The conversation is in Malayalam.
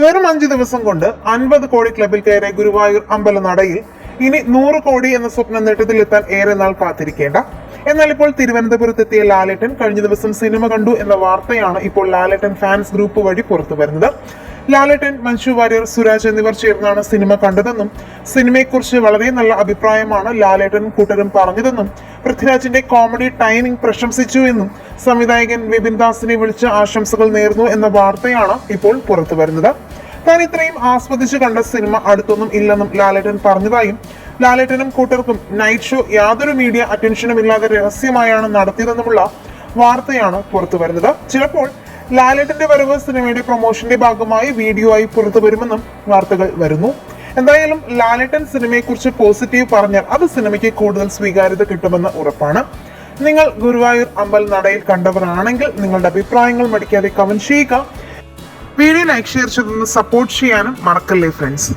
വെറും 5 ദിവസം കൊണ്ട് 50 കോടി ക്ലബിൽ കയറിയ ഗുരുവായൂർ അമ്പലനടയിൽ ഇനി 100 കോടി എന്ന സ്വപ്ന നേട്ടത്തിലെത്താൻ ഏറെ നാൾ കാത്തിരിക്കേണ്ട. എന്നാൽ ഇപ്പോൾ തിരുവനന്തപുരത്തെത്തിയ ലാലേട്ടൻ കഴിഞ്ഞ ദിവസം സിനിമ കണ്ടു എന്ന വാർത്തയാണ് ഇപ്പോൾ ലാലേട്ടൻ ഫാൻസ് ഗ്രൂപ്പ് വഴി പുറത്തു വരുന്നത്. ലാലേട്ടൻ, മഞ്ജു വാര്യർ, സുരാജ് എന്നിവർ ചേർന്നാണ് സിനിമ കണ്ടതെന്നും സിനിമയെക്കുറിച്ച് വളരെ നല്ല അഭിപ്രായമാണ് ലാലേട്ടനും കൂട്ടരും പറഞ്ഞതെന്നും പൃഥ്വിരാജിന്റെ കോമഡി ടൈമിംഗ് പ്രശംസിച്ചു എന്നും സംവിധായകൻ വിപിൻ ദാസിനെ വിളിച്ച് ആശംസകൾ നേർന്നു എന്ന വാർത്തയാണ് ഇപ്പോൾ പുറത്തു വരുന്നത്. താൻ ഇത്രയും ആസ്വദിച്ച് കണ്ട സിനിമ അടുത്തൊന്നും ഇല്ലെന്നും ലാലേട്ടൻ പറഞ്ഞതായും ലാലേട്ടനും കൂട്ടർക്കും നൈറ്റ് ഷോ യാതൊരു മീഡിയ അറ്റൻഷനും ഇല്ലാതെ രഹസ്യമായാണ് നടത്തിയതെന്നുമുള്ള വാർത്തയാണ് പുറത്തു വരുന്നത്. ചിലപ്പോൾ ലാലേട്ടന്റെ വരവ് സിനിമയുടെ പ്രൊമോഷന്റെ ഭാഗമായി വീഡിയോ ആയി പുറത്തു വരുമെന്നും വാർത്തകൾ വരുന്നു. എന്തായാലും ലാലേട്ടൻ സിനിമയെക്കുറിച്ച് പോസിറ്റീവ് പറഞ്ഞാൽ അത് സിനിമയ്ക്ക് കൂടുതൽ സ്വീകാര്യത കിട്ടുമെന്ന് ഉറപ്പാണ്. നിങ്ങൾ ഗുരുവായൂർ അമ്പൽ നടയിൽ കണ്ടവരാണെങ്കിൽ നിങ്ങളുടെ അഭിപ്രായങ്ങൾ മടിക്കാതെ കമന്റ് ചെയ്യുക. വീഡിയോ ലൈക്ക്, ഷെയർ ചെയ്തൊന്ന് സപ്പോർട്ട് ചെയ്യാനും മറക്കല്ലേ ഫ്രണ്ട്സ്.